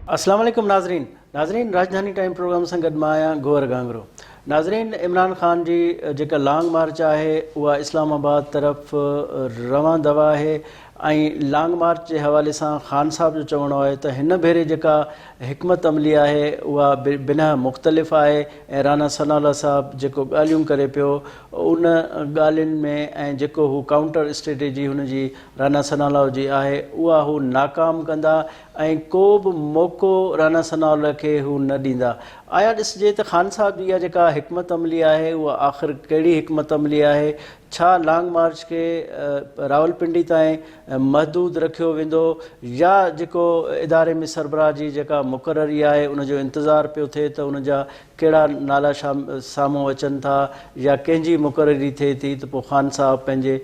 अस्सलाम वालेकुम नाज़रीन राजधानी टाइम प्रोग्राम सां गॾु मां आहियां गोवर गांगरो। नाज़रीन, इमरान ख़ान जी जेका लॉन्ग मार्च आहे उहा इस्लामाबाद तरफ़ रवां दवा आहे ऐं लॉन्ग मार्च जे हवाले सां ख़ान साहब जो चवणो आहे त हिन भेरे जेका हिकमत अमली आहे उहा बिना मुख़्तलिफ़ आहे ऐं राना सनाउल्लाह साहब जेको ॻाल्हियूं करे पियो उन ॻाल्हियुनि में ऐं जेको हू काउंटर स्ट्रेटेजी हुनजी राना सनाउल्लाह जी आहे उहा हू नाकाम कंदा ऐं को बि मौक़ो राना सनाउल्लाह खे हू न ॾींदा। आया ॾिसिजे त ख़ान साहब जी इहा जेका हिकमत अमली आहे उहा आख़िर कहिड़ी हिकमत अमली आहे? छा लॉन्ग मार्च खे रावलपिंडी ताईं महदूद रखियो वेंदो या जेको इदारे में सरबराह जी जेका मुक़ररी आहे उनजो इंतज़ारु पियो थिए त उन जा कहिड़ा नाला साम्हूं अचनि था या कंहिंजी मुक़ररी थिए थी त पोइ ख़ान साहब पंहिंजे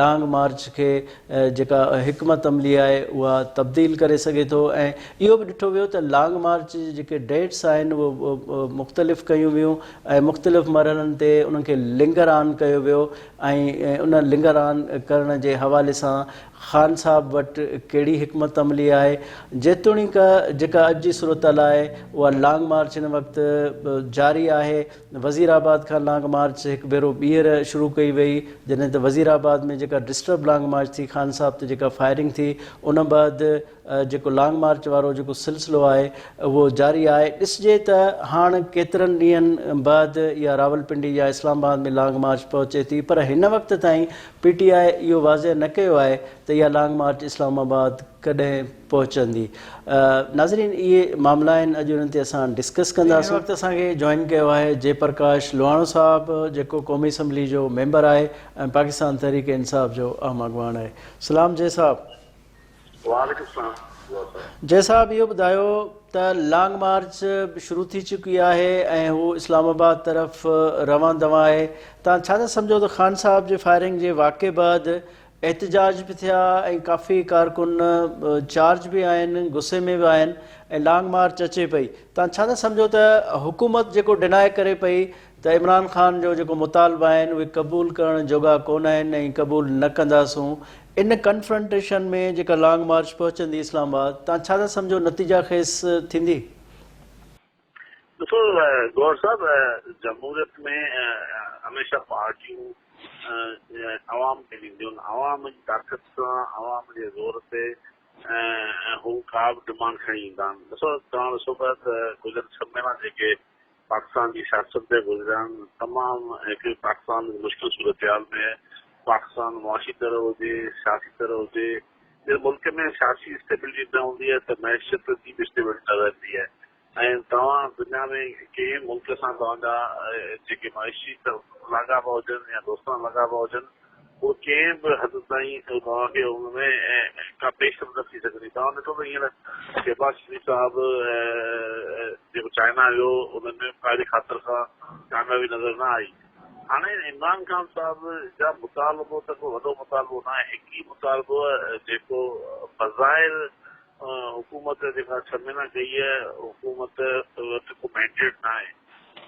लॉन्ग मार्च खे जेका हिकमत अमली आहे उहा तब्दील करे सघे थो। ऐं इहो बि ॾिठो वियो त लॉन्ग मार्च जी जेके डेट्स आहिनि उहे मुख़्तलिफ़ कयूं वियूं ऐं मुख़्तलिफ़ मरहलनि ते उन्हनि खे लिंगर ऑन कयो वियो ऐं उन लिंगर ऑन करण जे हवाले सां ख़ान साहब वटि कहिड़ी हिकमत अमली आहे। जेतोणीक जेका अॼु जी सूरत आहे उहा लॉन्ग मार्च हिन वक़्तु जारी आहे। वज़ीराबाद खां लॉन्ग मार्च हिकु भेरो ॿीहर शुरू कई वई जॾहिं त वज़ीराबाद में जेका डिस्टर्ब लॉन्ग मार्च थी ख़ान साहब ते जेका फायरिंग थी उन बैदि जेको लॉन्ग मार्च वारो जेको सिलसिलो आहे उहो जारी आहे। ॾिसिजे त हाणे केतिरनि ॾींहंनि बैदि इहा रावलपिंडी या इस्लामाबाद में लॉन्ग मार्च पहुचे थी, पर हिन वक़्त ताईं PTI इहो वाज़े न कयो आहे त इहा लॉन्ग मार्च इस्लामाबाद कॾहिं पहुचंदी। नाज़रीन, इहे मामला आहिनि, अॼु उन्हनि ते असां डिस्कस कंदासीं। हिन वक़्तु असांखे जॉइन कयो आहे जयप्रकाश लोहाणो साहिबु जेको क़ौमी असम्बली जो मेंबर आहे ऐं पाकिस्तान तहरीक इंसाफ़ जो अहम अॻवान आहे। सलाम जय साहब। जय साहब, इहो ॿुधायो त लॉन्ग मार्च शुरू थी चुकी आहे ऐं हू इस्लामाबाद तरफ़ रवां दवा आहे। तव्हां छा था सम्झो त ख़ान साहब जे फायरिंग जे वाक़े बैदि एहतजाज बि थिया ऐं काफ़ी कारकुन चार्ज बि आहिनि, गुस्से में बि आहिनि ऐं लॉन्ग मार्च अचे पई, तव्हां छा था सम्झो त हुकूमत जेको डिनाए करे पई त इमरान ख़ान जो जेको मुतालबा आहिनि उहे क़बूल करण जोगा कोन आहिनि ऐं क़बूल न कंदासूं, इन कन्फ्रंटेशन में जेका लॉन्ग मार्च पहुचंदी इस्लामाबाद, तव्हां छा था सम्झो नतीजा खेस थींदी? ॾिसो गौर साहब, जमहूरियत में हमेशह पार्टियूं अवाम खे ॾींदियूं आहिनि। अवाम जी ताक़त सां, अवाम जे ज़ोर ते हू का बि डिमांड खणी ईंदा आहिनि। ॾिसो, तव्हां ॾिसो पिया त गुज़िरियल 6 महीना जेके पाकिस्तान जी सियासत ते गुज़रिया आहिनि, तमामु हिकु पाकिस्तान मुश्किल सूरत हाल में पाकिस्तान मुआशी तरह हुजे, सियासी तरह हुजे, इस मुल्क में सियासी स्टेबिलिटी न हूंदी आहे त मैशियत जी बि स्टेबिलिटी न रहंदी आहे। ऐं तव्हां दुनिया में कंहिं मुल्क सां तव्हांजा जेके मइशी लाॻापा हुजनि या दोस्ताना लाॻापा हुजनि, उहो कंहिं बि हद ताईं तव्हांखे हुनमें का पेशरफ़ न थी सघंदी। तव्हां ॾिठो त हींअर शहबाज शरीफ़ साहिबु जेको चाइना वियो, उन्हनि में काइदे ख़ातिर खां कामयाबी नज़र न आई। हाणे इमरान ख़ान साहिब जा मुतालबो त को वॾो मुतालबो न आहे, हिकु ई मुतालबो जेको बज़ाहिर हुकूमत जेका 6 महीना कई आहे, हुकूमत वटि को मैंडेट न आहे।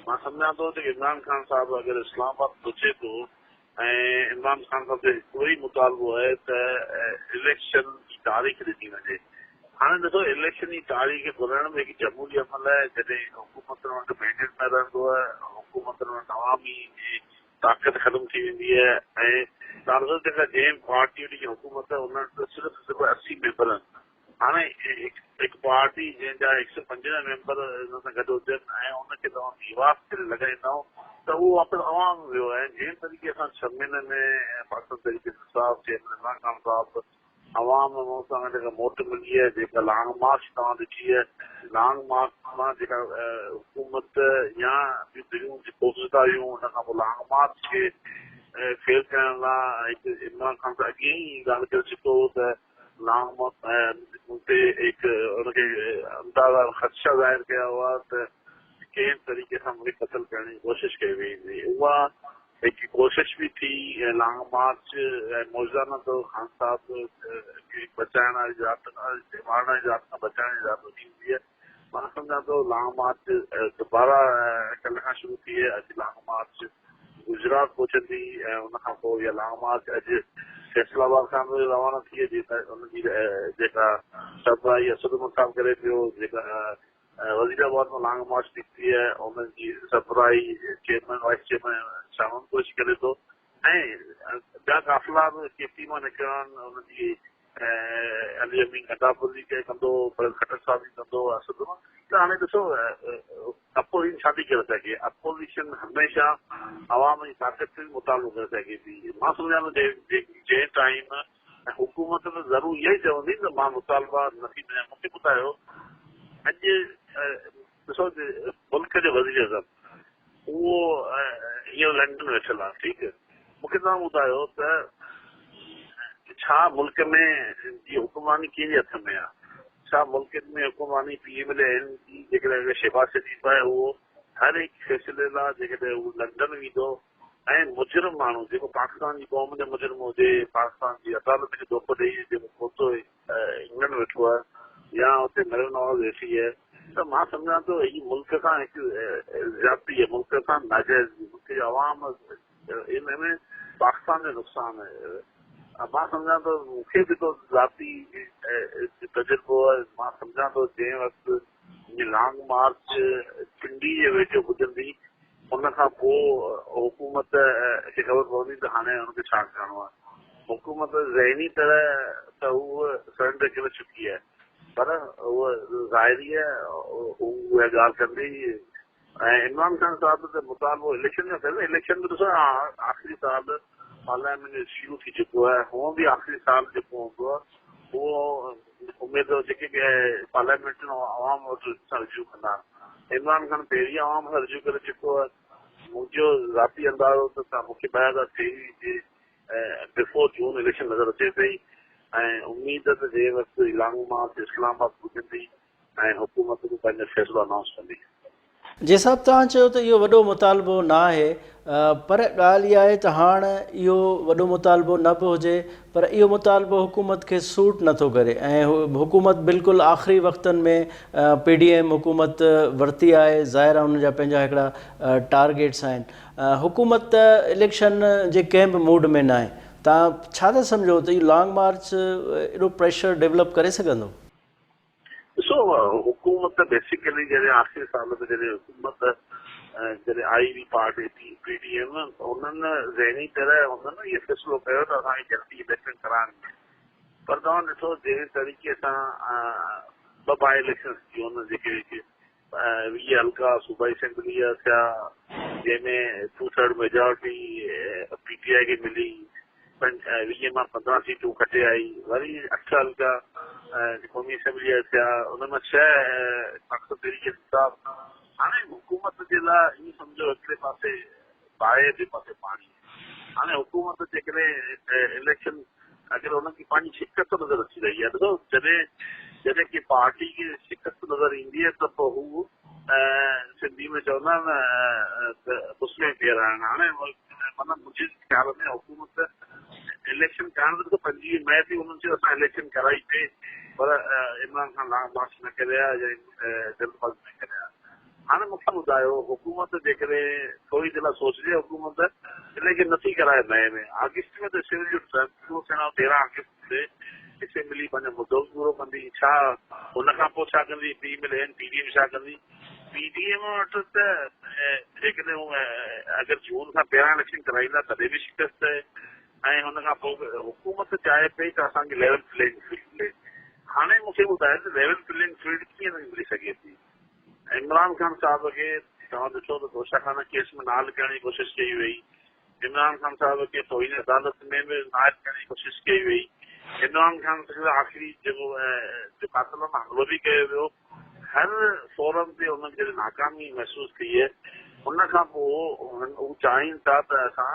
मां सम्झां थो त इमरान ख़ान साहिबु अगरि इस्लामाबाद पहुचे थो ऐं इमरान ख़ान साहिब जो हिकिड़ो ई मुतालबो आहे त इलेक्शन जी तारीख़ ॾिनी वञे। हाणे ॾिसो, इलेक्शन जी तारीख़ घुराइण में हिकु जमहूरी अमल आहे। जॾहिं हुकूमतुनि वटि मैंडेट न रहंदो आहे, हुकूमतुनि वटि अवामी ताक़त ख़तमु थी वेंदी आहे ऐं तव्हां ॾिसो जेका जंहिं पार्टी जी हुकूमत आहे उन वटि सिर्फ़ु 80 मेंबर आहिनि। हाणे हिकु पार्टी जंहिंजा 195 मेंबर हिन सां गॾु हुजनि ऐं उनखे तव्हां निवास करे लॻाईंदव त उहो वापसि अवाम वियो आहे। जंहिं तरीक़े सां 6 महीने में पाकिस्तान तहरीक इंसाफ़ जे इमरान ख़ान साहिब अवाम सां जेका मोट मिली आहे, जेका लॉन्ग मार्च तव्हां ॾिठी आहे, लॉन्ग मार्च मां जेका हुकूमत या ॿियूं कोशिशूं हुयूं, हुन खां पोइ लॉन्ग मार्च खे फेल करण लाइ हिकु इमरान ख़ान सां अॻे ई ॻाल्हि करे चुको हो त लॉन्ग मार्च ते हिकु हुनखे अंदाज़ा ख़दशा ज़ाहिर कया हुआ त कंहिं तरीक़े सां मूंखे क़तल करण जी कोशिशि कई वेंदी। उहा हिकु कोशिशि बि थी ऐं लॉन्ग मार्च मौज़ाना तो ख़ान साहिब खे बचाइण वारी जात मारण वारी जात खां बचाइण जी जात हूंदी आहे। मां सम्झां थो लॉन्ग मार्च दुबारा कल्ह खां शुरू थी आहे। अॼु लॉन्ग मार्च गुजरात पहुचंदी ऐं उनखां पोइ इहा लॉन्ग मार्च अॼु फैसलाबाद खां रवाना थी हुनजी जेका सरबराही असद मुसाफ़ करे पियो, जेका वज़ीराबाद में लॉन्ग मार्च निकिती आहे हुनजी सरबराही चेयरमैन वाइस चेयरमैन शामन कोश करे थो, ऐं ॿिया काफ़िला बि केपी मां निकिरनि, हुनजी अली अमीन अदापुरी खे कंदो, खट्टर साहब बि कंदो असद मां। त हाणे ॾिसो अपोज़िशन छा थी करे सघे, अपोज़िशन हमेशह अवाम जी ताक़त खे मुतालबो करे सघे थी। मां सम्झां थो जंहिं टाइम हुकूमत त ज़रूरु इहा ई चवंदी त मां मुतालबा नथी कयां। मूंखे ॿुधायो अॼु ॾिसो मुल्क जो वज़ीर आज़म उहो हींअर लंडन वेठल आहे, ठीकु है, मूंखे तव्हां ॿुधायो त छा मुल्क में जी हुकुमरानी कंहिंजे हथ में आहे? छा मुल्क में हुकुमरानी PMLN जी जेकॾहिं शहबाज शरीफ आहे उहो हर हिकु फैसले लाइ जेकॾहिं उहो लंडन वेंदो ऐं मुजरिम माण्हू जेको पाकिस्तान जी क़ौम जो मुजरिम हुजे, पाकिस्तान जी अदालत खे धोखो ॾेई जेको पहुतो इंग्लैंड वेठो आहे या हुते मरियम नवाज़ वेठी आहे, त मां सम्झां थो हीअ मुल्क खां हिकु ज़्यादती आहे, मुल्क खां नाजाइज़, मुल्क जो अवाम इन में पाकिस्तान जो नुक़सानु आहे। मां सम्झां थो मूंखे बि तो ज़ाती तजुर्बो आहे, मां सम्झां थो जंहिं वक़्तु लॉन्ग मार्च पिंडी जे वेझो पुॼंदी उन खां पोइ हुकूमत खे ख़बर पवंदी त हाणे हुनखे छा करिणो आहे। हुकूमत ज़हनी तरह त उहा सरेंडर करे चुकी आहे, पर उहा ज़ाहिरी आहे उहा ॻाल्हि कंदी। ऐं इमरान खान साहिब त मुतालबो इलेक्शन जो करे, इलेक्शन बि ॾिसो आख़िरी साल पार्लियामेंट शुरू थी चुको आहे, हुअं बि आख़िरी साल जेको हूंदो आहे उहो उमेद जेके पार्लियामेंट अवाम वटि रिज्यू कंदा। इमरान खान पहिरीं अवाम सां रिज्यू करे चुको आहे। मुंहिंजो ज़ाती अंदाज़ो त मूंखे 2023 जे बिफोर जून इलेक्शन नज़र अचे पई ऐं उमेद त जंहिं वक़्तु लॉन्ग मार्च इस्लामाबाद पुॼंदी ऐं हुकूमत बि पंहिंजो फ़ैसिलो अनाउंस कंदी। जंहिं हिसाब तव्हां चयो त इहो वॾो मुतालबो न आहे, पर ॻाल्हि इहा आहे त हाणे इहो वॾो मुतालबो न बि हुजे पर इहो मुतालबो हुकूमत खे सूट नथो करे ऐं हुकूमत बिल्कुलु आख़िरी वक़्तनि में PDM हुकूमत वरिती आहे, ज़ाहिर आहे हुन जा पंहिंजा हिकिड़ा टारगेट्स आहिनि। हुकूमत इलेक्शन जे कंहिं बि मूड में न आहे। तव्हां छा था सम्झो त इहो लॉन्ग मार्च एॾो प्रेशर डेवलप करे सघंदो? ॾिसो हुकूमत बेसिकली जॾहिं आख़िरी साल में जॾहिं हुकूमत जॾहिं आई हुई पार्टी PDM उन्हनि ज़हनी तरह हुननि इहो फ़ैसिलो कयो त असांखे जल्दी इलेक्शन कराइनि, पर तव्हां ॾिसो जंहिं तरीक़े सां ॿ बाई इलेक्शन थियूं आहिनि जेके 20 हल्का सूबाई असेंबली जा थिया जंहिंमें 2/3 मेजॉरिटी PTI खे मिली, 20 मां 15 सीटूं खटे आई, वरी 8 हल्का क़ौमी असेंबली जा थिया, उनमें 6 तहरीक इंसाफ़। हाणे हुकूमत जे लाइ ईअं सम्झो हिकिड़े पासे बाहि ॿिए पासे पाणी। हाणे हुकूमत जेकॾहिं इलेक्शन अगरि हुनखे पंहिंजी शिकस्त नज़र अची रही आहे, ॾिसो जॾहिं की पार्टी खे शिकस्त नज़र ईंदी आहे त पोइ हू सिंधी में चवंदा आहिनि मुस्लिम फेराइण। हाणे माना मुंहिंजे ख़्याल में हुकूमत इलेक्शन करण त 25 मई ते हुननि चयो असां इलेक्शन कराईसीं, पर इमरान खान लॉन्ग मार्च न करे या जल्दबाज़ी न करे। हाणे मूंखे ॿुधायो हुकूमत जेकॾहिं थोरी दिलि सोचिजे हुकूमत इलेक्शन नथी कराए मई में, अगस्त में त असेंबली जो टर्म शुरू थियण 13 अगस्त ते असेंबली पंहिंजो मुदो बि पूरो कंदी। छा हुन खां पोइ छा कंदी PMLN PDM छा कंदी? PDM वटि त जेकॾहिं अगरि जून खां पहिरां इलेक्शन कराईंदा तॾहिं बि शिकस्त आहे ऐं हुन खां पोइ हुकूमत चाहे पई त असांखे लेवल प्लेइंग फील्ड मिले। हाणे मूंखे ॿुधायो त लेवल प्लेइंग फील्ड कीअं न मिली सघे थी? इमरान खान साहिब खे तव्हां ॾिसो त तोशाखाना केस में नाल करण जी कोशिशि कई वई, इमरान खान साहिब खे तोहिन अदालत में बि नाइल करण जी कोशिशि कई वई, इमरान खान आख़िरी जेको कातल में हमलो बि कयो वियो, हर फोरम ते हुननि खे नाकामी महसूसु थी आहे। उन खां पोइ हू चाहिनि था त असां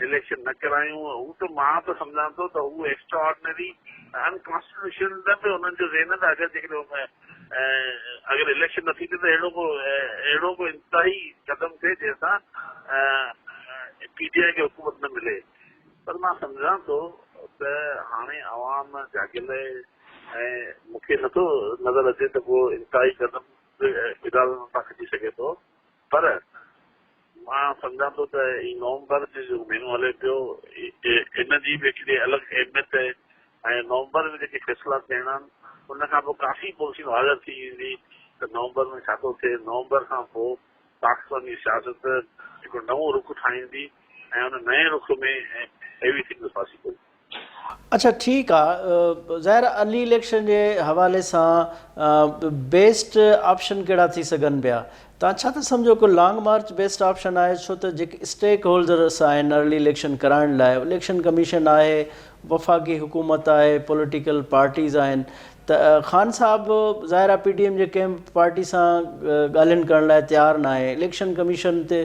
इलेक्शन न करायूं। हू त मां त सम्झां थो त हू एक्स्ट्रा ऑर्डिनरी अनकॉन्स्टिट्यूशनल बि हुननि जो ज़हन त अगरि जेकॾहिं अगरि इलेक्शन नथी थिए त अहिड़ो को इंतिहाई क़दम थिए जंहिंसां PTI खे हुकूमत न मिले। पर मां सम्झां थो त हाणे अवाम जागियल ऐं मूंखे नथो नज़र अचे त को इंतिहाई क़दम इदारो नथा खणी सघे थो, पर मां सम्झां थो त ई नवंबर जो महीनो हले पियो इन जी बि हिकिड़ी अलॻि अहमियत आहे ऐं नवंबर में जेके फ़ैसिला थियणा आहिनि उन खां पोइ काफ़ी पॉलिसियूं हाज़िर थी वेंदी त नवंबर में छा थो थिए। नवंबर खां पोइ पाकिस्तानी सियासत हिकु नओं रुख ठाहींदी ऐं उन नए रुख में एवरीथिंग इज़ पॉसिबल। अच्छा ठीकु आहे, ज़ाहिर अर्ली इलेक्शन जे हवाले सां बेस्ट ऑप्शन कहिड़ा थी सघनि पिया? तव्हां छा था सम्झो को लॉन्ग मार्च बेस्ट ऑप्शन आहे? छो त जेके स्टेक होल्डर्स आहिनि अर्ली इलेक्शन कराइण लाइ, इलेक्शन कमीशन आहे, वफ़ाक़ी हुकूमत आहे, पॉलिटिकल पार्टीज़ आहिनि, त ख़ान साहब ज़ाहिर आहे PTM जे कंहिं पार्टी सां ॻाल्हियुनि करण लाइ तयारु न आहे। इलेक्शन कमीशन ते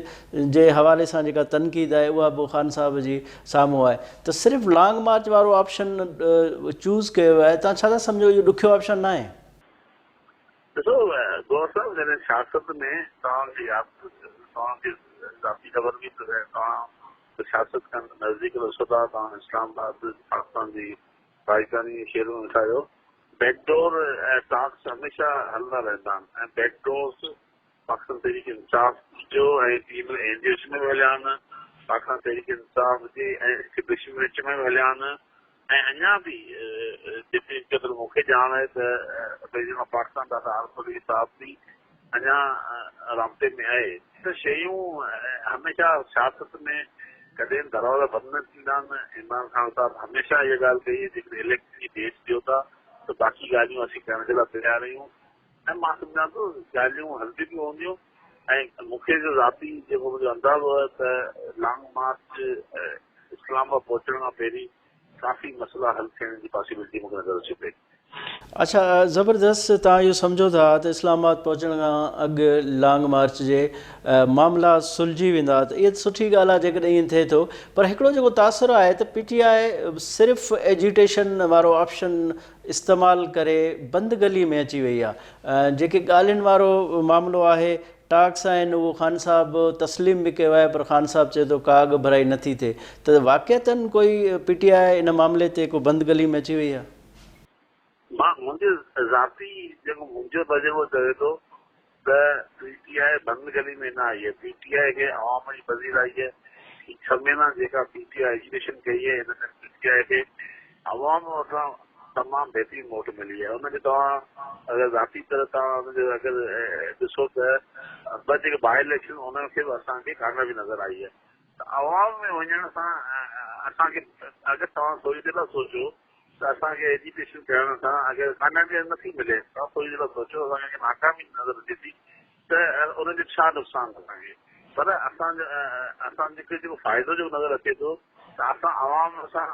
जे हवाले सां जेका तनक़ीद आहे उहा बि ख़ान साहब जी साम्हूं आहे, त सिर्फ़ु लॉन्ग मार्च वारो ऑप्शन चूज़ कयो आहे। तव्हां छा था सम्झो इहो ॾुखियो ऑप्शन न आहे? ॾिसो गौर साहब, जॾहिं सियासत में तव्हांखे ज़ाती ख़बर बि तव्हां सियासत खां नज़दीक रसो था, तव्हां इस्लामाबाद पाकिस्तान जी राजधानी शहर में वेठा आहियो। बैकडोर टॉक्स हमेशह हलंदा रहंदा आहिनि ऐं बैकडोर्स पाकिस्तान तहरीक इंसाफ़ जो ऐं टीम NDS में बि हलिया आहिनि, पाकिस्तान तहरीक इंसाफ़ जे ऐं विच में बि हलिया आहिनि ऐं अञा बि जेतिरी क़दुरु मूंखे ॼाण आहे त प्रेसिडेंट ऑफ पाकिस्तान ॾाढा आरफली साहब बि अञा राब्ते में आहे। त शयूं हमेशह सियासत में कॾहिं दरवाज़ा बंदि न थींदा आहिनि। इमरान ख़ान साहब हमेशह इहा ॻाल्हि कई है, जेकॾहिं इलेक्शन जी डेट ॾियो था त बाक़ी ॻाल्हियूं असीं करण जे लाइ तयारु आहियूं ऐं मां सम्झां थो ॻाल्हियूं हलंदी बि हूंदियूं। ऐं मूंखे जो ज़ाती जेको मुंहिंजो अंदाज़ो आहे त लॉन्ग मार्च इस्लामाबाद पहुचण खां पहिरीं काफ़ी मसइला हल थियण जी पॉसिबिलिटी मूंखे नज़र अचे पई। अच्छा ज़बरदस्त, तव्हां इहो सम्झो था त इस्लामाबाद पहुचण खां अॻु लॉन्ग मार्च जे मामला सुलझी वेंदा, त इहा सुठी ॻाल्हि आहे जेकॾहिं ईअं थिए थो। पर हिकिड़ो जेको तासुरु आहे त PTI सिर्फ़ु एजिटेशन वारो ऑप्शन इस्तेमालु करे बंदि गली में अची वई आहे। जेके ॻाल्हियुनि वारो मामिलो आहे, टाक्स आहिनि, उहो ख़ान साहब तस्लीम बि कयो आहे, पर ख़ान साहब चए थो का अघु भराई नथी थिए। त वाक़ियतनि कोई PTI इन मामले ते को बंदि गली में अची वई आहे? मुंहिंजे ज़ाती जेको मुंहिंजो तजुर्बो चवे थो त PTI बंदि गली में न आई आहे। PTI खे अवाम जी पज़ीर आई आहे। 6 महीना जेका PTI एजुकेशन कई आहे, हिन में PTI खे अवाम वटां तमामु बहितरीन वोट मिली आहे। हुनखे तव्हां अगरि ज़ाती तरह तव्हां हुनजो अगरि ॾिसो त ॿ जेके बाई इलेक्शन हुनखे बि असांखे कामयाबी नज़र आई आहे। त अवाम में वञण सां असांखे अगरि तव्हां थोरी देरि लाइ सोचो त असांखे एजुकेशन करण सां अगरि कामयाबी नथी मिले, तव्हां थोरी देरि लाइ सोचो असांखे नाकामी नज़र अचे थी त उनजो छा नुक़सानु असांखे। पर असां जेको फ़ाइदो जेको नज़र अचे थो त असां अवाम सां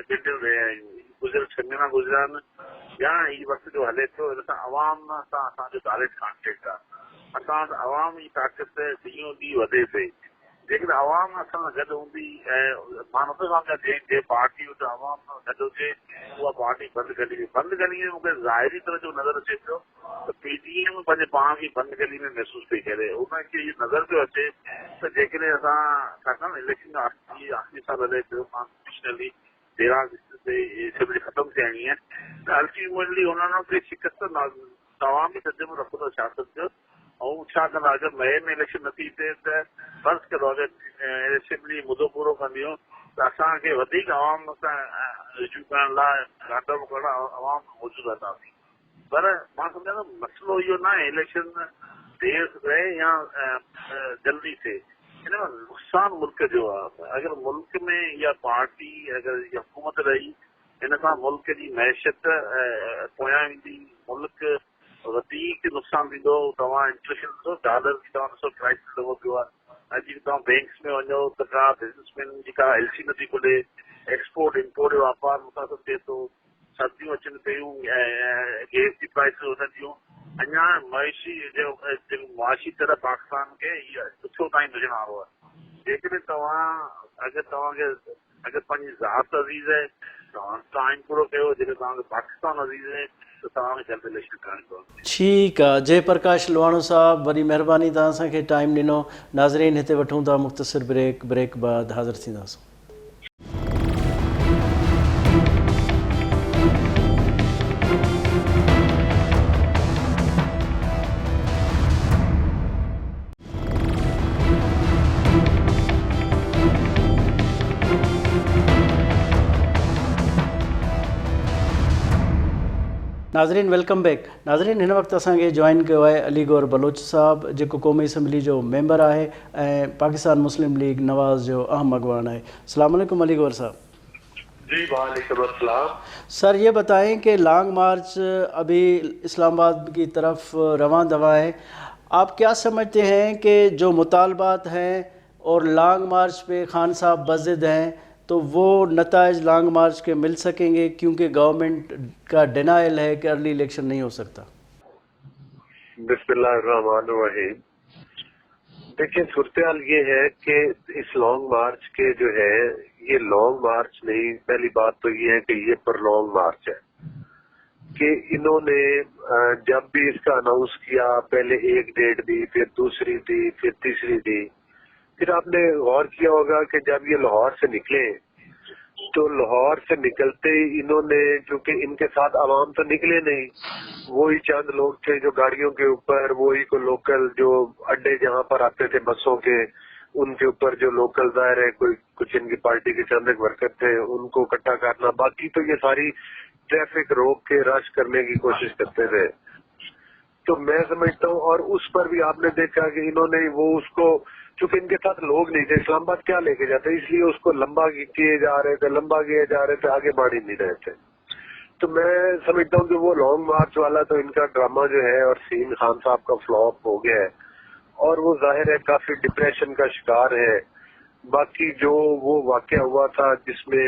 गिंडियल रहिया आहियूं। गुज़िरियल 6 महीना गुज़रिया आहिनि या हीउ वक़्तु जो हले थो, हिन सां अवाम सां असांजो डायरेक्ट कॉन्टेक्ट आहे। असां वटि अवाम जी ताक़त ॾींहों ॾींहुं वधे पई। जेकॾहिं अवाम असां सां गॾु हूंदी ऐं मां नथो सम्झां जंहिं पार्टी हुते अवाम सां गॾु हुजे उहा पार्टी बंदि गली में मूंखे ज़ाहिरी तरह जो नज़र अचे पियो त PTM पंहिंजे पाण खे बंदि गली में महसूसु पई करे। उनखे इहो नज़र पियो अचे त जेकॾहिं असां छाकाणि इलेक्शन आख़िरी साल हले पियो, कॉन्स्टिट्यूशनली 13 अगस्त ख़तमु थियणी आहे, त अल्टीमेटली हुननि वटि शिकस्त तव्हां बि तजुर्बो रखो था सियासत जो। ऐं छा कंदा अगरि मई में इलेक्शन नथी थिए त फर्ज़ कयो अगरि असेंबली मुदो पूरो कंदियूं त असांखे वधीक अवाम सां रिश्यू करण लाइ घाटो करण अवाम मौजूदु रहंदासीं। पर मां सम्झां थो मसइलो इहो न आहे इलेक्शन देरि रहे या जल्दी थिए, हिन में नुक़सानु मुल्क जो आहे। अगरि मुल्क में इहा पार्टी अगरि इहा हुकूमत रही, हिन सां मुल्क जी मैशियत पोयां ईंदी, मुल्क वधीक नुक़सानु थींदो। तव्हां इंफ्लेशन ॾिसो, डॉलर बि तव्हां ॾिसो क्राइसिस लॻो पियो आहे। अॼु बि तव्हां बैंक्स में वञो त का बिज़नेसमैन जी का LC नथी खुले, एक्सपोर्ट इम्पोर्ट जो वापार मुतासिर थिए थो, सर्दियूं अचनि पियूं, गैस जी प्राइसिस वधनि थियूं। अञा जेको मुआशी तरह पाकिस्तान खे इहा ॾुखियो ताईं नज़र वारो आहे। जेकॾहिं अगरि पंहिंजी ज़ात अज़ीज़ आहे तव्हां टाइम पूरो कयो, जेकॾहिं तव्हांखे पाकिस्तान अज़ीज़ आहे त तव्हांखे जल्द इलेक्शन करणु पवंदी। ठीकु आहे, जयप्रकाश लोहाणो साहब, वॾी महिरबानी तव्हां असांखे टाइम ॾिनो। नाज़रीन, हिते वठूं था मुख़्तसिर ब्रेक बाद हाज़िर थींदासीं। नाज़रीन वेलकम बैक। नाज़रीन हिन वक़्तु असांखे जॉइन कयो आहे अली गौर बलोच साहब, जेको क़ौमी असम्बली जो मेंबर आहे ऐं पाकिस्तान मुस्लिम लीग नवाज़ जो अहम अगवान है। अस्सलाम वालेकुम अली गौर साहब। जी वालेकुम अस्सलाम। सर ये बताएं कि लॉन्ग मार्च अभी इस्लामाबाद की तरफ रवां दवा है, आप क्या समझते हैं कि जो मुतालबात हैं और लॉन्ग मार्च पे खान साहब बज़िद हैं तो वो नताइज लॉन्ग मार्च के मिल सकेंगे, क्योंकि गवर्नमेंट का डिनाइल है कि अर्ली इलेक्शन नहीं हो सकता? बिस्मिल्लाहिर्रहमानिर्रहीम। देखिए सूरत-ए-हाल ये है कि इस लॉन्ग मार्च के जो है ये लॉन्ग मार्च नहीं, पहली बात तो ये है कि ये प्रलॉन्ग मार्च है कि इन्होंने जब भी इसका अनाउंस किया पहले एक डेट दी, फिर दूसरी दी, फिर तीसरी दी। फिर आपने गौर किया होगा कि जब ये लाहौर से निकले तो लाहौर से निकलते ही इन्होंने, क्योंकि इनके साथ आवाम तो निकले नहीं, वही चंद लोग थे जो गाड़ियों के ऊपर, वही को लोकल जो अड्डे जहाँ पर आते थे बसों के, उनके ऊपर जो लोकल दायर है कोई कुछ इनकी पार्टी के चंद एक वर्कर थे उनको इकट्ठा करना, बाकी तो ये सारी ट्रैफिक रोक के रश करने की कोशिश करते थे। तो मैं समझता हूँ, और उस पर भी आपने देखा कि इन्होंने वो उसको, चूंकि इनके साथ लोग नहीं थे, इस्लामाबाद क्या लेके जाते, इसलिए उसको लंबा किए जा रहे थे, लंबा किए जा रहे थे, आगे बढ़ ही नहीं रहे थे। तो मैं समझता हूँ कि वो लॉन्ग मार्च वाला तो इनका ड्रामा जो है और सीन खान साहब का फ्लॉप हो गया है, और वो जाहिर है काफी डिप्रेशन का शिकार है। बाकी जो वो वाकया हुआ था जिसमें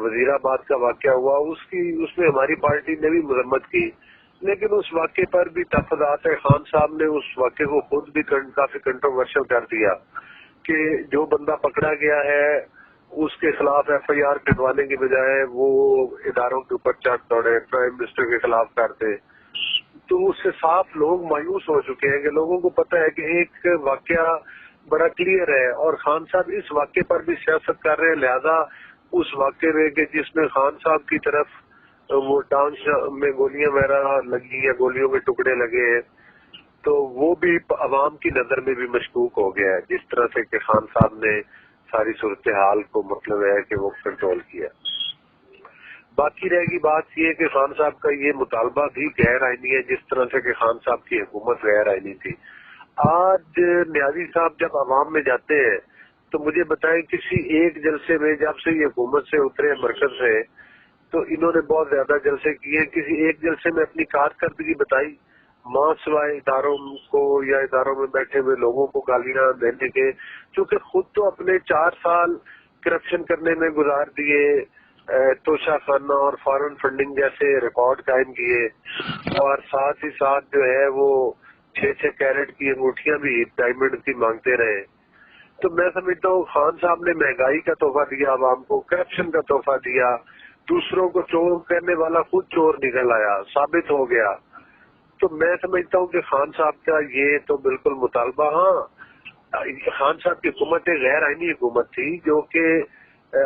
वजीराबाद का वाकया हुआ, उसमें हमारी पार्टी ने भी मजम्मत की, लेकिन उस वाक़े पर भी तफदात है। खान साहब ने उस वाक़े को खुद भी काफी कंट्रोवर्शियल कर दिया कि जो बंदा पकड़ा गया है उसके खिलाफ FIR कटवाने की बजाय वो इदारों के ऊपर चढ़ दौड़े, प्राइम मिनिस्टर के खिलाफ करते। तो उससे साफ लोग मायूस हो चुके हैं कि लोगों को पता है कि एक वाक़या बड़ा क्लियर है और खान साहब इस वाक़े पर भी सियासत कर रहे हैं। लिहाजा उस वाक़े में कि जिसमें खान साहब की तरफ वो टांग में गोलियां वगैरह लगी या गोलियों के टुकड़े लगे हैं, तो वो भी अवाम की नजर में भी मशकूक हो गया है, जिस तरह से कि खान साहब ने सारी सूरत हाल को मतलब है कि वो कंट्रोल किया। बाकी रहेगी बात ये कि खान साहब का ये मुतालबा भी गैर आईनी है, जिस तरह से कि खान साहब की हुकूमत गैर आईनी थी। आज न्याजी साहब जब अवाम में जाते हैं तो मुझे बताएं किसी एक जलसे में, जब से ये हुकूमत से उतरे मरकज से, तो इन्होंने बहुत ज्यादा जलसे किए, किसी एक जलसे में अपनी कारकर्दगी बताई, मां सिवाय इदारों को या इदारों में बैठे हुए लोगों को गालियां देने के, क्योंकि खुद तो अपने 4 साल करप्शन करने में गुजार दिए, तोशाखाना और फॉरेन फंडिंग जैसे रिकॉर्ड कायम किए, और साथ ही साथ जो है वो 6-6 कैरेट की अंगूठियां भी डायमंड की मांगते रहे। तो मैं समझता हूँ खान साहब ने महंगाई का तोहफा दिया आवाम को, करप्शन का तोहफा दिया, दूसरों को चोर करने वाला खुद चोर निकल आया, साबित हो गया। तो मैं समझता हूँ कि खान साहब का ये तो बिल्कुल मुतालबा, हाँ खान साहब की हुकूमत एक गैर आईनी हुकूमत थी जो कि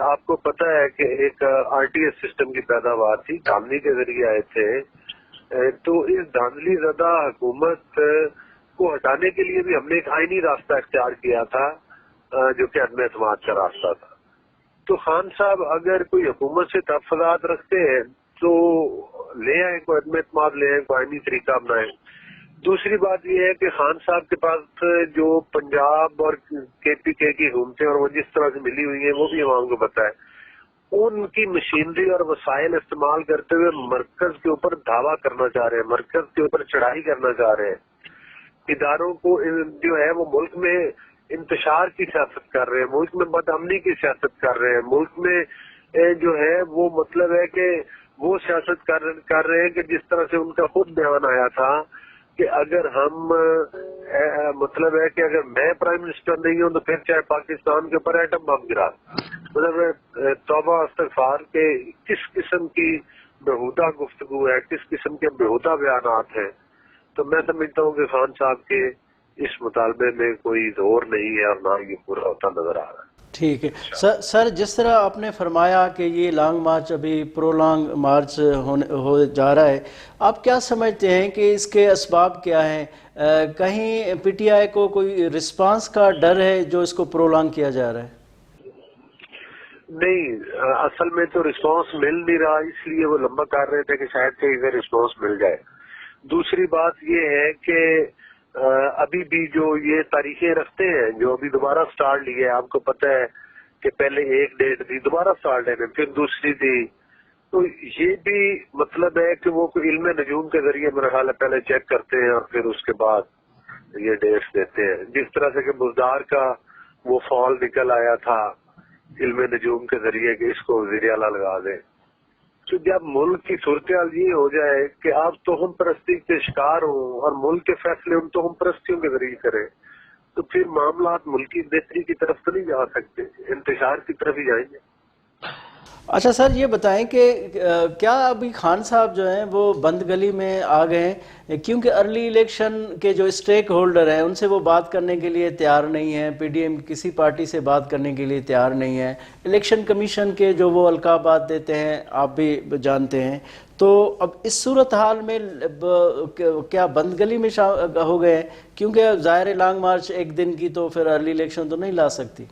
आपको पता है कि एक RTS सिस्टम की पैदावार थी, धांधली के जरिए आए थे। तो इस धांधली ज़दा हुकूमत को हटाने के लिए भी हमने एक आईनी रास्ता इख्तियार किया था जो कि अदम एतमाद का रास्ता था। तो खान साहब अगर कोई हुकूमत से तफदात रखते हैं तो ले आए, कोई अदम एतमाद ले आए, कोई आईनी तरीका अपनाए। दूसरी बात यह है कि खान साहब के पास जो पंजाब और KPK की हुकूमतें और वो जिस तरह से मिली हुई है वो भी आवाम को पता है, उनकी मशीनरी और वसाइल इस्तेमाल करते हुए मरकज के ऊपर दावा करना चाह रहे हैं, मरकज के ऊपर चढ़ाई करना चाह रहे हैं, इदारों को जो है वो मुल्क में इंतशार की सियासत कर रहे हैं, मुल्क में बदअमनी की सियासत कर रहे हैं, मुल्क में जो है वो मतलब है कि वो सियासत कर रहे हैं कि जिस तरह से उनका खुद बयान आया था कि अगर हम मतलब है कि अगर मैं प्राइम मिनिस्टर नहीं हूं तो फिर चाहे पाकिस्तान के ऊपर एटम बम गिरा। मतलब तौबा इस्तगफार के किस किस्म की बेहुदा गुफ्तगू है, किस किस्म के बेहुदा बयानात हैं। तो मैं समझता हूँ कि खान साहब के इस मुतालबे में कोई जोर नहीं है और ना ये पूरा होता नजर आ रहा है। ठीक है सर, जिस तरह आपने फरमाया कि ये लॉन्ग मार्च अभी प्रोलॉन्ग मार्च हो जा रहा है, आप क्या समझते हैं कि इसके असबाब क्या हैं? कहीं PTI को कोई रिस्पांस का डर है जो इसको प्रोलॉन्ग किया जा रहा है? نہیں اصل میں تو رسپانس مل نہیں رہا، اس لیے وہ لمبا کر رہے تھے کہ شاید کہیں سے رسپانس مل جائے۔ دوسری بات یہ ہے کہ ابھی بھی جو یہ تاریخیں رکھتے ہیں، جو ابھی دوبارہ سٹارٹ لی ہے، آپ کو پتہ ہے کہ پہلے ایک ڈیٹ تھی، دوبارہ سٹارٹ ہے، پھر دوسری تھی، تو یہ بھی مطلب ہے کہ وہ کوئی علم نجوم کے ذریعے میرا خیال ہے پہلے چیک کرتے ہیں اور پھر اس کے بعد یہ ڈیٹس دیتے ہیں۔ جس طرح سے کہ بزدار کا وہ فال نکل آیا تھا علم نجوم کے ذریعے کہ اس کو وزیر اعلیٰ لگا دیں، تو جب ملک کی صورتحال یہ ہو جائے کہ آپ توہم پرستی کے شکار ہوں اور ملک کے فیصلے ان توہم پرستیوں کے ذریعے کریں، تو پھر معاملات ملکی بہتری کی طرف تو نہیں جا سکتے، انتشار کی طرف ہی جائیں گے۔ اچھا سر، یہ بتائیں کہ کیا ابھی خان صاحب جو ہیں وہ بند گلی میں آ گئے ہیں؟ کیونکہ ارلی الیکشن کے جو اسٹیک ہولڈر ہیں ان سے وہ بات کرنے کے لیے تیار نہیں ہیں، پی ڈی ایم کسی پارٹی سے بات کرنے کے لیے تیار نہیں ہے، الیکشن کمیشن کے جو وہ القابات دیتے ہیں آپ بھی جانتے ہیں، تو اب اس صورتحال میں کیا بند گلی میں ہو گئے ہیں؟ کیونکہ ظاہر ہے لانگ مارچ ایک دن کی تو پھر ارلی الیکشن تو نہیں لا سکتی۔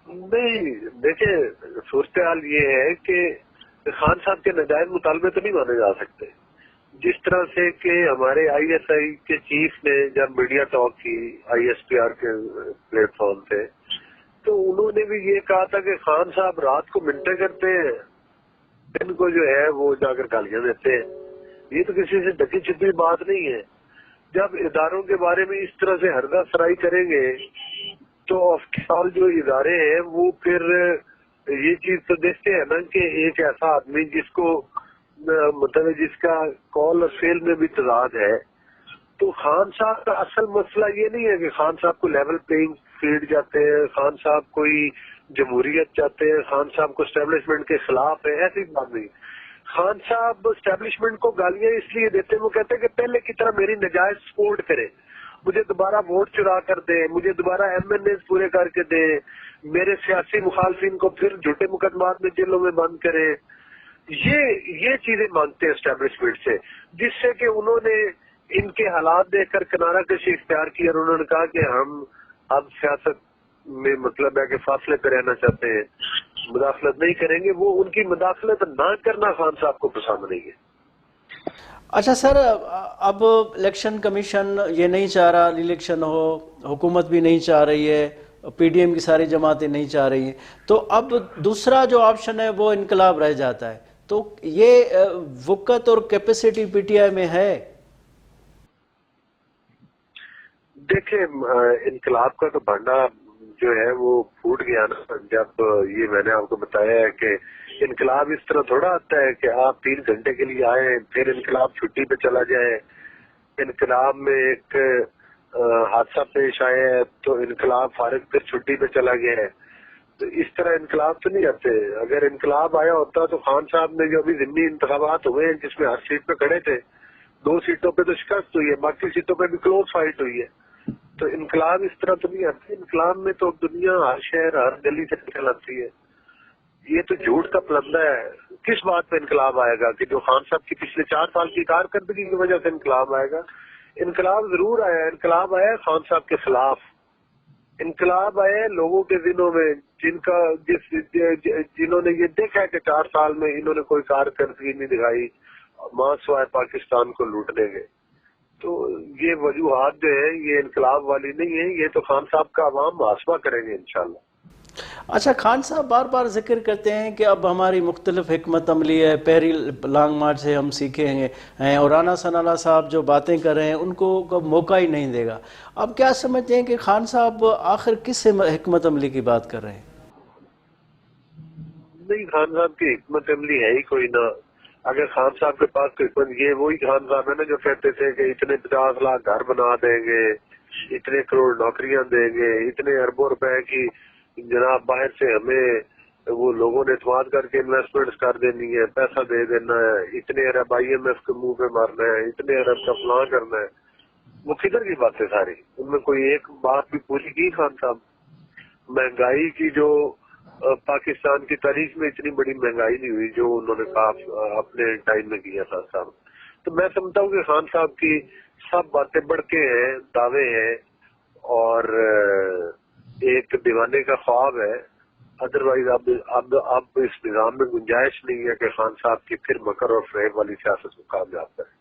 نہیں دیکھیں، صورتحال یہ ہے کہ خان صاحب کے ناجائز مطالبے تو نہیں مانے جا سکتے۔ جس طرح سے کہ ہمارے آئی ایس آئی کے چیف نے جب میڈیا ٹاک کی آئی ایس پی آر کے پلیٹ فارم پہ، تو انہوں نے بھی یہ کہا تھا کہ خان صاحب رات کو منٹیں کرتے ہیں، دن کو جو ہے وہ جا کر گالیاں دیتے ہیں۔ یہ تو کسی سے ڈکی چھپی بات نہیں ہے۔ جب اداروں کے بارے میں اس طرح سے ہردہ سرائی کریں گے تو افسال جو ادارے ہیں وہ پھر یہ چیز تو دیکھتے ہیں نا کہ ایک ایسا آدمی جس کو مطلب جس کا کال اور فیل میں بھی تضاد ہے، تو خان صاحب کا اصل مسئلہ یہ نہیں ہے کہ خان صاحب کو لیول پلینگ فیلڈ جاتے ہیں، خان صاحب کوئی جمہوریت چاہتے ہیں، خان صاحب کو اسٹیبلشمنٹ کے خلاف ہے، ایسی بات نہیں۔ خان صاحب اسٹیبلشمنٹ کو گالیاں اس لیے دیتے ہیں، وہ کہتے ہیں کہ پہلے کی طرح میری نجائز سپورٹ کرے، مجھے دوبارہ ووٹ چرا کر دیں، مجھے دوبارہ ایم این ایز پورے کر کے دیں، میرے سیاسی مخالفین کو پھر جھوٹے مقدمات میں جیلوں میں بند کریں۔ یہ چیزیں مانگتے ہیں اسٹیبلشمنٹ سے، جس سے کہ انہوں نے ان کے حالات دیکھ کر کنارہ کشی اختیار کی اور انہوں نے کہا کہ ہم اب سیاست میں مطلب ہے کہ فاصلے پہ رہنا چاہتے ہیں، مداخلت نہیں کریں گے۔ وہ ان کی مداخلت نہ کرنا خان صاحب کو پسند نہیں ہے۔ اچھا سر، اب الیکشن کمیشن یہ نہیں چاہ رہا الیکشن ہو، حکومت بھی نہیں چاہ رہی ہے، پی ڈی ایم کی ساری جماعتیں نہیں چاہ رہی ہیں، تو اب دوسرا جو آپشن ہے وہ انقلاب رہ جاتا ہے، تو یہ وقت اور کیپیسٹی پی ٹی آئی میں ہے؟ دیکھیں، انقلاب کا تو بھانڈا جو ہے وہ پھوٹ گیا نا، جب یہ میں نے آپ کو بتایا ہے کہ انقلاب اس طرح تھوڑا آتا ہے کہ آپ 3 گھنٹے کے لیے آئے پھر انقلاب چھٹی پہ چلا جائے، انقلاب میں ایک حادثہ پیش آیا ہے تو انقلاب فارغ پھر چھٹی پہ چلا گیا ہے، تو اس طرح انقلاب تو نہیں آتے۔ اگر انقلاب آیا ہوتا تو خان صاحب نے جو ابھی ضمنی انتخابات ہوئے ہیں جس میں ہر سیٹ پہ کھڑے تھے، 2 سیٹوں پہ تو شکست ہوئی ہے، باقی سیٹوں پہ بھی کلوز فائٹ ہوئی ہے، تو انقلاب اس طرح تو نہیں آتے۔ انقلاب میں تو دنیا ہر شہر ہر گلی سے نکل آتی ہے، یہ تو جھوٹ کا پلندہ ہے۔ کس بات پہ انقلاب آئے گا کہ جو خان صاحب کی پچھلے 4 سال کی کارکردگی کی وجہ سے انقلاب آئے گا؟ انقلاب ضرور آیا ہے، انقلاب آیا ہے خان صاحب کے خلاف، انقلاب آیا ہے لوگوں کے ذہنوں میں جنہوں نے یہ دیکھا ہے کہ 4 سال میں انہوں نے کوئی کارکردگی نہیں دکھائی ماں سوائے پاکستان کو لوٹنے کے۔ تو یہ وجوہات جو ہیں یہ انقلاب والی نہیں ہیں، یہ تو خان صاحب کا عوام محاسبہ کریں گے انشاءاللہ۔ اچھا، خان صاحب بار بار ذکر کرتے ہیں کہ اب ہماری مختلف حکمت عملی ہے، پہلی لانگ مارچ سے ہم سیکھیں گے، اور رانا ثناءاللہ صاحب جو باتیں کر رہے ہیں ان کو موقع ہی نہیں دے گا۔ اب کیا سمجھتے ہیں کہ خان صاحب آخر کس حکمت عملی کی بات کر رہے ہیں؟ نہیں، خان صاحب کی حکمت عملی ہے ہی کوئی نہ۔ اگر خان صاحب کے پاس کوئی حکمت، یہ وہی خان صاحب ہے نا جو کہتے تھے کہ اتنے 50 لاکھ گھر بنا دیں گے، اتنے کروڑ نوکریاں دیں گے، اتنے اربوں روپے کی جناب باہر سے ہمیں وہ لوگوں نے اعتماد کر کے انویسٹمنٹ کر دینی ہے، پیسہ دے دینا ہے، اتنے ارب آئی ایم ایف کے منہ پہ مارنا ہے، اتنے ارب کا فلاں کرنا ہے۔ وہ کدھر کی باتیں ساری؟ ان میں کوئی ایک بات بھی پوری کی خان صاحب؟ مہنگائی کی جو پاکستان کی تاریخ میں اتنی بڑی مہنگائی نہیں ہوئی جو انہوں نے کہا اپنے ٹائم میں کیا تھا صاحب۔ تو میں سمجھتا ہوں کہ خان صاحب کی سب باتیں بڑھ کے ہیں، دعوے ہیں اور ایک دیوانے کا خواب ہے، ادروائز اب اس نظام میں گنجائش نہیں ہے کہ خان صاحب کی پھر مکر اور فریب والی سیاست کو کامیاب کریں.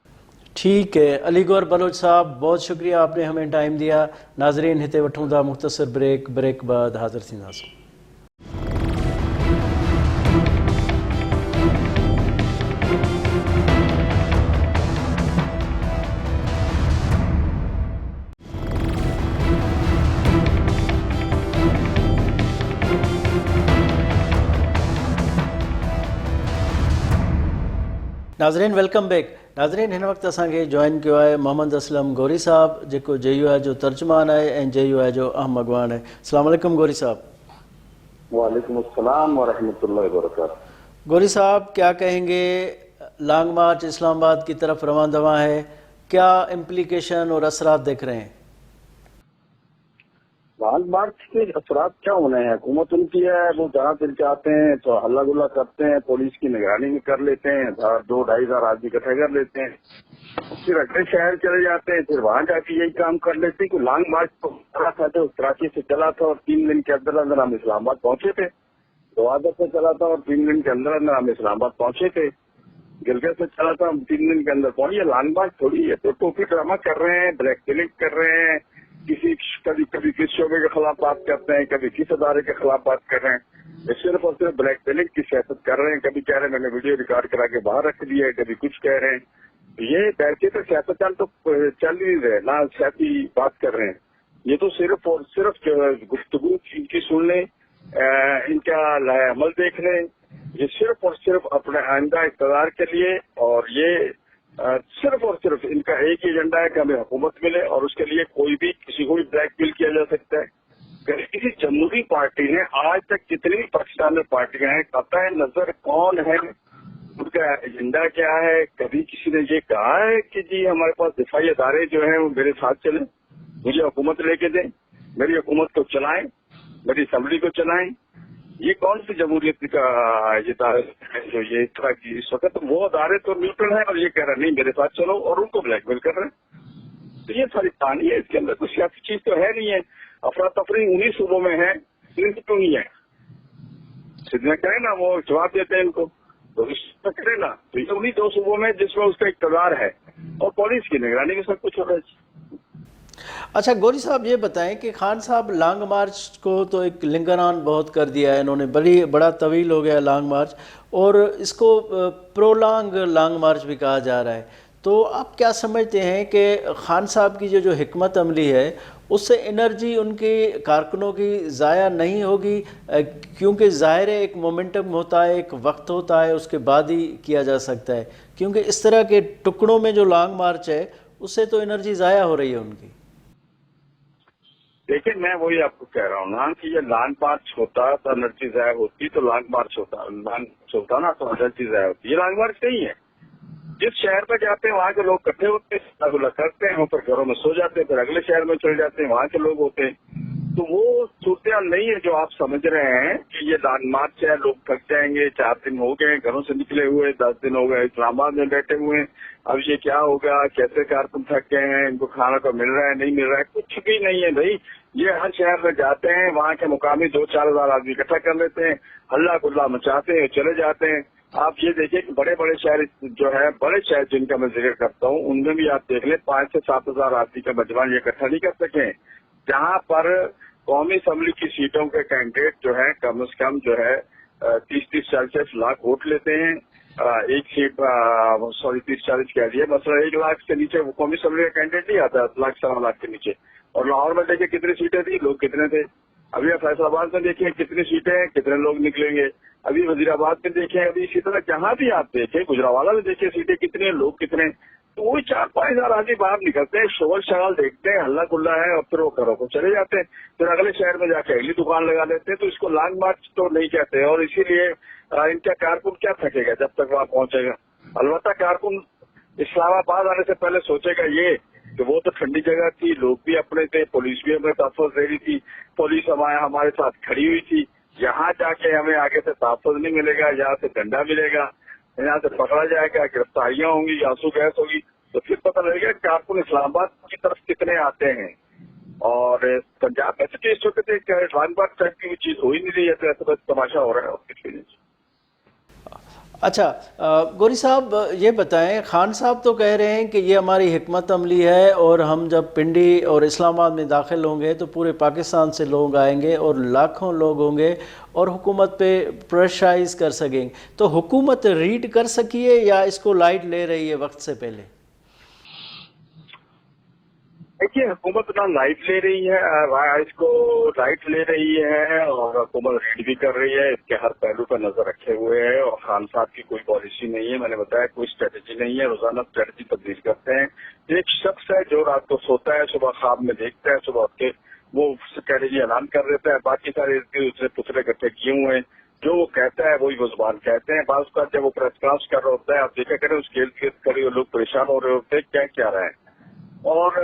ٹھیک ہے علی گور بلوچ صاحب بہت شکریہ آپ نے ہمیں ٹائم دیا. ناظرین ہتے وٹھوں دا مختصر بریک بعد حاضر تھینداسوں. ناظرین ویلکم بیک. ناظرین ہن وقت اساں کے جوائن کیو ہے محمد اسلم گوری صاحب جيڪو JUI جو ترجمان ہے ۽ JUI جو اہم اڳواڻ ہے. السلام علیکم گوری صاحب. وعلیکم السلام ورحمۃ اللہ وبرکاتہ. گوری صاحب کیا کہیں گے؟ لانگ مارچ اسلام آباد کی طرف رواں دواں ہے، کیا امپلیکیشن اور اثرات دیکھ رہے ہیں؟ لانگ مارچ کے اثرات کیا ہونے ہیں؟ حکومت ان کی ہے، وہ جہاں دل چاہتے ہیں تو ہلہ گلا کرتے ہیں، پولیس کی نگرانی میں کر لیتے ہیں، 2-2.5 آدمی اکٹھے کر لیتے ہیں، پھر اگلے شہر چلے جاتے ہیں، پھر وہاں جا کے یہی کام کر لیتے ہیں. کہ لانگ مارچ تو تھا جو کراچی سے چلا تھا اور 3 دن کے اندر اندر ہم اسلام آباد پہنچے تھے. دوادر سے چلا تھا اور 3 دن کے اندر اندر ہم اسلام آباد پہنچے تھے. گلگت سے چلا تھا ہم 3 دن کے اندر پہنچے. یہ لانگ مارچ تھوڑی ہے. تو ٹوپی ڈرامہ کر رہے ہیں، بلیک میلنگ کر رہے ہیں، کبھی کس شعبے کے خلاف بات کرتے ہیں، کبھی کس ادارے کے خلاف بات کر رہے ہیں. یہ صرف اور صرف بلیک میلنگ کی سیاست کر رہے ہیں. کبھی کہہ رہے ہیں میں نے ویڈیو ریکارڈ کرا کے باہر رکھ دیا ہے، کبھی کچھ کہہ رہے ہیں. یہ بیٹھے تو سیاست تو چل ہی رہے نہ سیاسی بات کر رہے ہیں. یہ تو صرف اور صرف گفتگو ان کی سن لیں، ان کا عمل دیکھ لیں. یہ صرف اور صرف اپنے آئندہ اقتدار کے لیے، اور یہ صرف اور صرف ان کا ایک ہی ایجنڈا ہے کہ ہمیں حکومت ملے، اور اس کے لیے کوئی بھی کسی کو بھی بلیک میل کیا جا سکتا ہے. کسی جمہوری پارٹی نے آج تک جتنی بھی پاکستان میں پارٹیاں ہیں، قطع نظر کون ہے، ان کا ایجنڈا کیا ہے، کبھی کسی نے یہ کہا ہے کہ جی ہمارے پاس دفاعی ادارے جو ہیں وہ میرے ساتھ چلیں، مجھے حکومت لے کے دیں، میری حکومت کو چلائیں، میری اسمبلی کو چلائیں. یہ کون سی جمہوریت کا ادارے ہے جو یہ اس طرح کی اس وقت وہ ادارے تو نیوٹرل ہیں، اور یہ کہہ رہے ہیں نہیں میرے ساتھ چلو، اور ان کو بلیک میل کر رہے ہیں. تو یہ ساری کہانی ہے، اس کے اندر کوئی سیاسی چیز تو ہے نہیں ہے. افراتفری 19 صوبوں میں ہے، سندھ کیوں نہیں ہے؟ سندھ میں کرے نا، وہ جواب دیتے ہیں ان کو، تو اس میں کرے نا. تو یہ انہیں 2 صوبوں میں جس میں اس کا اقتدار ہے، اور پولیس کی نگرانی میں سب کچھ ہو رہا ہے. اچھا گوری صاحب یہ بتائیں کہ خان صاحب لانگ مارچ کو تو ایک لنگران بہت کر دیا ہے انہوں نے، بڑا طویل ہو گیا لانگ مارچ، اور اس کو پرولانگ لانگ مارچ بھی کہا جا رہا ہے. تو آپ کیا سمجھتے ہیں کہ خان صاحب کی جو حکمت عملی ہے اس سے انرجی ان کی کارکنوں کی ضائع نہیں ہوگی؟ کیونکہ ظاہر ہے ایک مومنٹم ہوتا ہے، ایک وقت ہوتا ہے، اس کے بعد ہی کیا جا سکتا ہے. کیونکہ اس طرح کے ٹکڑوں میں جو لانگ مارچ ہے اس سے تو انرجی ضائع ہو رہی ہے ان کی. دیکھیں میں وہی آپ کو کہہ رہا ہوں نا کہ یہ لانگ مارچ ہوتا تو انرجی ضائع ہوتی، تو لانگ مارچ ہوتا نا تو انرجی ضائع ہوتی. یہ لانگ مارچ نہیں ہے. جس شہر میں جاتے ہیں وہاں کے لوگ اکٹھے ہوتے ہیں، گلا کرتے ہیں، پھر گھروں میں سو جاتے ہیں، پھر اگلے شہر میں چلے جاتے ہیں، وہاں کے لوگ ہوتے ہیں. تو وہ صورتحال نہیں ہے جو آپ سمجھ رہے ہیں کہ یہ لانگ مارچ ہے، لوگ تھک جائیں گے. 4 دن ہو گئے گھروں سے نکلے ہوئے، 10 دن ہو گئے اسلام آباد میں بیٹھے ہوئے ہیں. اب یہ کیا ہوگا، کیسے کارکن تھک گئے ہیں، ان کو کھانا تو مل رہا ہے نہیں مل رہا ہے، کچھ بھی نہیں ہے بھائی. یہ ہر شہر میں جاتے ہیں، وہاں کے مقامی 2-4 ہزار آدمی اکٹھا کر لیتے ہیں، ہلہ گلا مچاتے ہیں، چلے جاتے ہیں. آپ یہ دیکھیں کہ بڑے بڑے شہر جو ہے، بڑے شہر جن کا میں ذکر کرتا ہوں، ان میں بھی آپ دیکھ لیں 5 سے 7 ہزار آدمی کا مجمع یہ اکٹھا نہیں کر سکے. جہاں پر قومی اسمبلی کی سیٹوں کے کینڈیڈیٹ جو ہے کم از کم جو ہے 30-40 لاکھ ووٹ لیتے ہیں. ایک سیٹ 30-40 کہہ دیے، مثلا 1 لاکھ سے نیچے وہ قومی اسمبلی کا کینڈیڈیٹ نہیں آتا، 1,00,000-1,15,00,000 کے نیچے. اور لاہور میں دیکھیں کتنی سیٹیں تھیں، لوگ کتنے تھے. ابھی فیصل آباد میں دیکھیں کتنی سیٹیں ہیں، کتنے لوگ نکلیں گے. ابھی وزیر آباد میں دیکھیں، ابھی اسی طرح جہاں بھی آپ دیکھیں، گجرانوالہ میں دیکھیں سیٹیں کتنے، لوگ کتنے. تو وہی 4-5 ہزار آدمی باہر نکلتے ہیں، شغل شغال دیکھتے ہیں، ہلہ گلا ہے، اور پھر وہ گھروں کو چلے جاتے ہیں. پھر اگلے شہر میں جا کے اگلی دکان لگا لیتے ہیں. تو اس کو لانگ مارچ تو نہیں کہتے. اور اسی لیے ان کا کارکن کیا تھکے گا جب تک وہاں پہنچے گا. البتہ کارکن اسلام آباد آنے سے پہلے سوچے گا یہ کہ وہ تو ٹھنڈی جگہ تھی، لوگ بھی اپنے تھے، پولیس بھی ہمیں تحفظ دے رہی تھی، پولیس ہمارے ساتھ کھڑی ہوئی تھی. یہاں جا کے ہمیں آگے سے تحفظ نہیں ملے گا، یہاں سے ڈنڈا ملے گا، یہاں سے پکڑا جائے گا، گرفتاریاں ہوں گی، آنسو گیس ہوگی. تو پھر پتہ لگے گا کہ کارکن اسلام آباد کی طرف کتنے آتے ہیں. और पंजाब में तो इस वक्त एक लॉन्ग मार्च टाइप की चीज हो ही नहीं रही है, तो ऐसा बस तमाशा हो रहा है और कुछ भी नहीं। अच्छा, गौरी साहब ये बताएं, खान साहब तो कह रहे हैं कि ये हमारी हिकमत अमली है और हम जब पिंडी और इस्लामाबाद में दाखिल होंगे तो पूरे पाकिस्तान से लोग आएंगे और लाखों लोग होंगे और हुकूमत पे प्रेशराइज कर सकेंगे। तो हुकूमत रीड कर सकी है या इसको लाइट ले रही है वक्त से पहले? देखिए, हुकूमत ना लाइट ले रही है, इसको लाइट ले रही है और हुकूमत रीड भी कर रही है, इसके हर पहलू पर नजर रखे हुए है। और खान साहब की कोई पॉलिसी नहीं है, मैंने बताया कोई स्ट्रेटेजी नहीं है, रोजाना स्ट्रेटेजी तब्दील करते हैं। एक शख्स है जो रात को सोता है, सुबह ख्वाब में देखता है, सुबह उठ के वो स्ट्रेटेजी ऐलान कर देता है, बाकी सारे दूसरे पुतले इकट्ठे किए हुए हैं, जो वो कहता है वही वो जुबान कहते हैं। बात का जब वो प्रेस कॉन्फ्रेंस कर रहा होता है, आप देखा करें उसके इर्द गिर्द खड़े लोग परेशान हो रहे होते हैं क्या क्या रहा है। और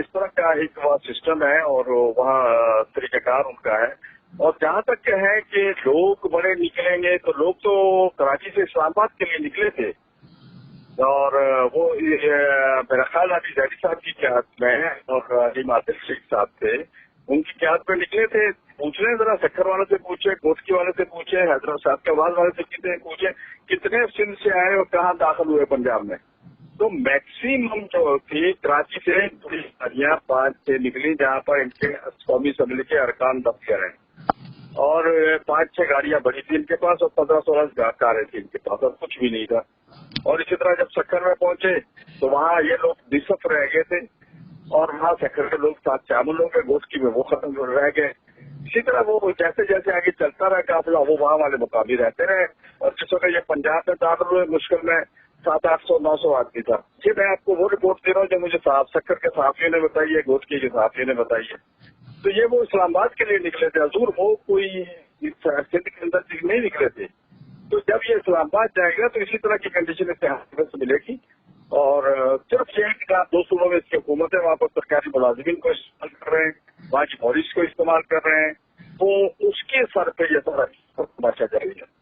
इस तरह का एक वहाँ सिस्टम है और वहाँ तरीकाकार उनका है। और जहाँ तक है कि लोग बड़े निकलेंगे, तो लोग तो कराची से इस्लामाबाद के लिए निकले थे और वो मेरा ख्याल अभी जैदी साहब की क्यादत में है और हिमाचल शेख साहब थे, उनकी क्यादत में निकले थे। पूछ रहे जरा सक्खर वाले से पूछे, कोटकी वाले से पूछे, हैदराबाद वाले से कितने पूछे कितने सिंध से आए और कहाँ दाखिल हुए पंजाब में। तो मैक्सिमम जो थी कराची से पूरी गाड़ियाँ 5-6 निकली, जहाँ पर इनके कौमी असम्बली के अरकान दफ्तर हैं और 5-6 गाड़ियाँ बड़ी थी इनके पास और 15-16 कारें थी इनके पास और कुछ भी नहीं था। और इसी तरह जब सक्खर में पहुंचे तो वहाँ ये लोग निसफ रह गए थे और वहाँ सक्खर के लोग साथ शामिल हो गए, गोश्ती में वो खत्म रह गए। इसी तरह वो जैसे जैसे आगे चलता रहा काफिला, वो वहाँ वाले मुकाबले रहते रहे। और जिस वक्त ये पंजाब में दाखिल हुए मुश्किल में 700-800-900 आदमी था। ये मैं आपको वो रिपोर्ट दे रहा हूँ जो मुझे सक्खर के सहाफियों ने बताई है, गोश्ती के सहाफियों ने बताई है। तो ये वो इस्लामाबाद के लिए निकले थे, हजूर वो कोई सिंध के अंदर नहीं निकले थे। तो जब ये इस्लामाबाद जाएगा तो इसी तरह की कंडीशन इससे मिलेगी। और सिर्फ ये कि आप 2 सूबों में इसकी हुकूमत है, वहाँ पर सरकारी मुलाजिमीन को इस्तेमाल कर रहे हैं, वहाँ की पॉलिस को इस्तेमाल कर रहे हैं, वो उसके सर पे ये सारा तमाशा जारी है।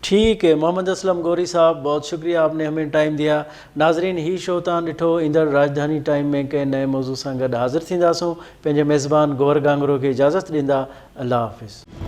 ठीक है मोहम्मद असलम गौरी साहब, बहुत शुक्रिया आपने हमें टाइम दिया। नाज़रीन, ही शो तव्हां ॾिठो ईंदड़ राजधानी टाइम में कंहिं नए मौज़ू सां गॾु हाज़िर थींदासूं। पंहिंजे मेज़बान गौर गांगरो खे इजाज़त ॾींदा। अल्लाह हाफ़िज़।